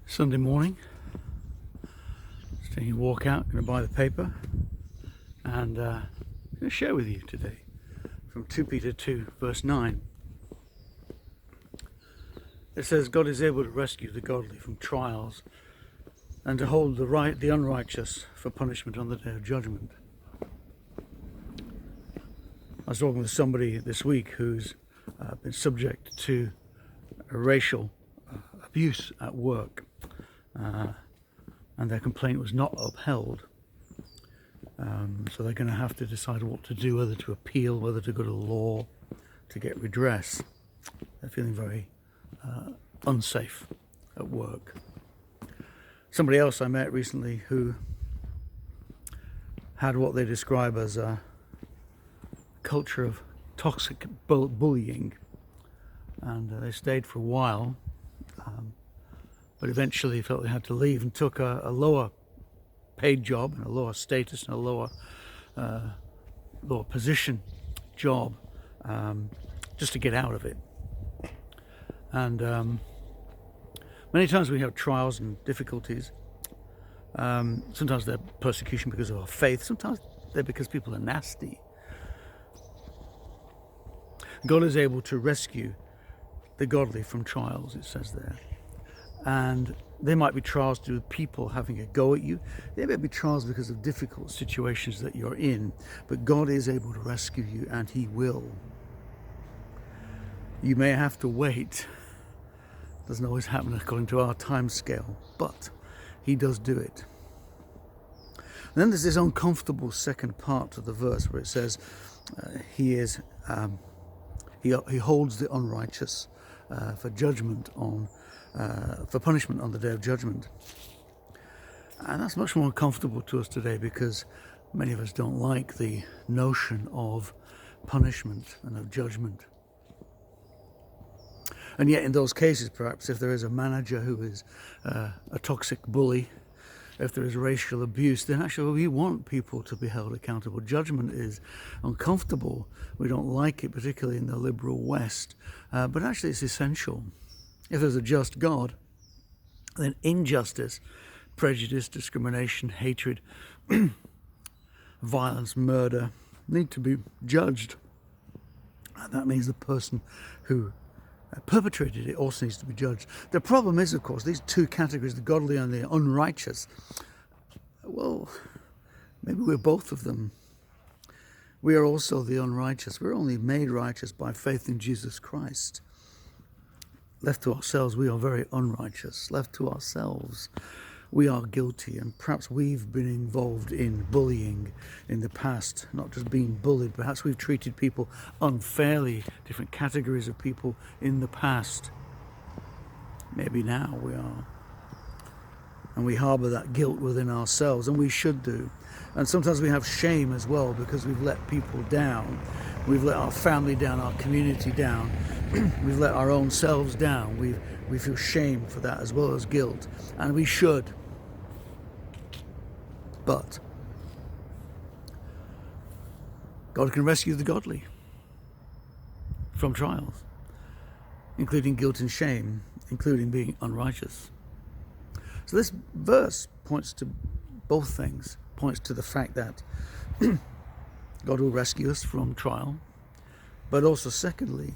Sunday morning, just taking a walk out, going to buy the paper, and I'm going to share with you today from 2 Peter 2 verse 9. It says, God is able to rescue the godly from trials and to hold the unrighteous for punishment on the day of judgment. I was talking with somebody this week who's been subject to racial abuse at work, and their complaint was not upheld. So they're going to have to decide what to do, whether to appeal, whether to go to law to get redress. They're feeling very unsafe at work. Somebody else I met recently who had what they describe as a culture of toxic bullying, and they stayed for a while, but eventually felt they had to leave and took a lower paid job and a lower status and a lower position job, just to get out of it. And many times we have trials and difficulties. Sometimes they're persecution because of our faith. Sometimes they're because people are nasty. God is able to rescue the godly from trials, it says there. And there might be trials to do with people having a go at you. There may be trials because of difficult situations that you're in. But God is able to rescue you, and He will. You may have to wait. Doesn't always happen according to our time scale, but He does do it. And then there's this uncomfortable second part to the verse where it says He holds the unrighteous for judgment for punishment on the day of judgment. And that's much more uncomfortable to us today because many of us don't like the notion of punishment and of judgment. And yet in those cases, perhaps, if there is a manager who is a toxic bully, if there is racial abuse, then actually we want people to be held accountable. Judgment is uncomfortable. We don't like it, particularly in the liberal West, but actually it's essential. If there's a just God, then injustice, prejudice, discrimination, hatred, violence, murder need to be judged. And that means the person who perpetrated it also needs to be judged. The problem is, of course, these two categories, the godly and the unrighteous, well, maybe we're both of them. We are also the unrighteous. We're only made righteous by faith in Jesus Christ. Left to ourselves, we are very unrighteous. Left to ourselves, we are guilty, and perhaps we've been involved in bullying in the past, not just being bullied. Perhaps we've treated people unfairly, different categories of people in the past. Maybe now we are. And we harbour that guilt within ourselves, and we should do. And sometimes we have shame as well because we've let people down. We've let our family down, our community down. We've let our own selves down. We feel shame for that as well as guilt. And we should. But God can rescue the godly from trials, including guilt and shame, including being unrighteous. So this verse points to both things. Points to the fact that God will rescue us from trial, but also secondly,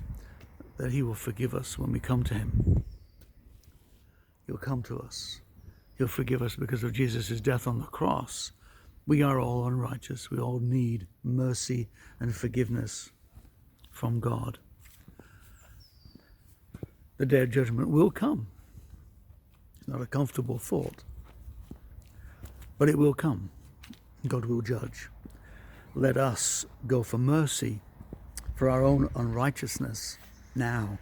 that He will forgive us when we come to Him. He'll come to us. He'll forgive us because of Jesus' death on the cross. We are all unrighteous. We all need mercy and forgiveness from God. The day of judgment will come. It's not a comfortable thought, but it will come. God will judge. Let us go for mercy for our own unrighteousness now.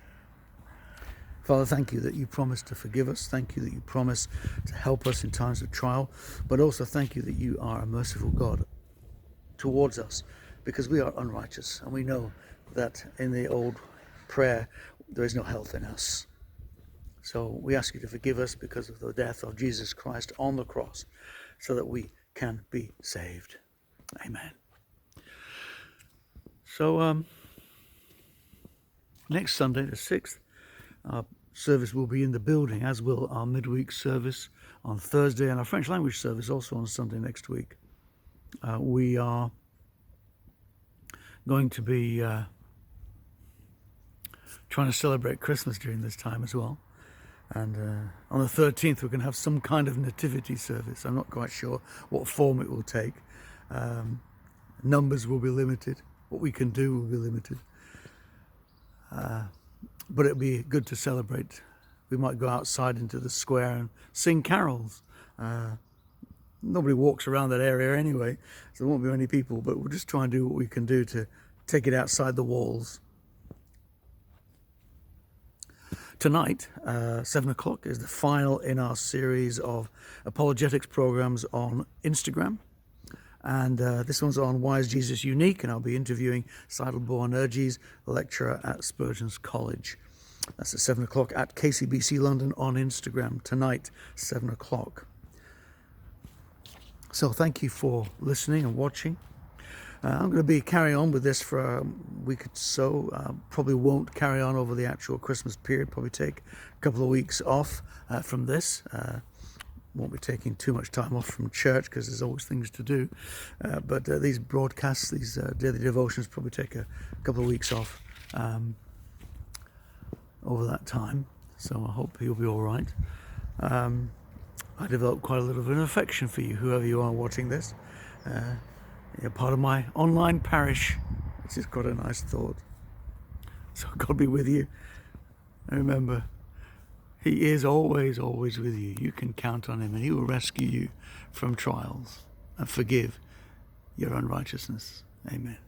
Father, thank you that you promise to forgive us. Thank you that you promise to help us in times of trial. But also thank you that you are a merciful God towards us because we are unrighteous. And we know that in the old prayer, there is no health in us. So we ask you to forgive us because of the death of Jesus Christ on the cross so that we can be saved. Amen. So next Sunday, the 6th, service will be in the building, as will our midweek service on Thursday and our French language service also on Sunday next week. We are going to be trying to celebrate Christmas during this time as well. And on the 13th, we're going to have some kind of nativity service. I'm not quite sure what form it will take. Numbers will be limited. What we can do will be limited. But it'll be good to celebrate. We might go outside into the square and sing carols. Nobody walks around that area anyway, so there won't be many people, but we'll just try and do what we can do to take it outside the walls. Tonight, 7 o'clock, is the final in our series of apologetics programs on Instagram. And this one's on Why is Jesus Unique? And I'll be interviewing Seidel Boanerges, lecturer at Spurgeon's College. That's at 7 o'clock at KCBC London on Instagram tonight, 7 o'clock. So thank you for listening and watching. I'm going to be carrying on with this for a week or so. Probably won't carry on over the actual Christmas period. Probably take a couple of weeks off from this. Won't be taking too much time off from church because there's always things to do. But these broadcasts, these daily devotions, probably take a couple of weeks off over that time. So I hope you'll be all right. I developed quite a little bit of an affection for you, whoever you are watching this. You're part of my online parish, which is quite a nice thought. So God be with you. And remember, He is always, always with you. You can count on Him, and He will rescue you from trials and forgive your unrighteousness. Amen.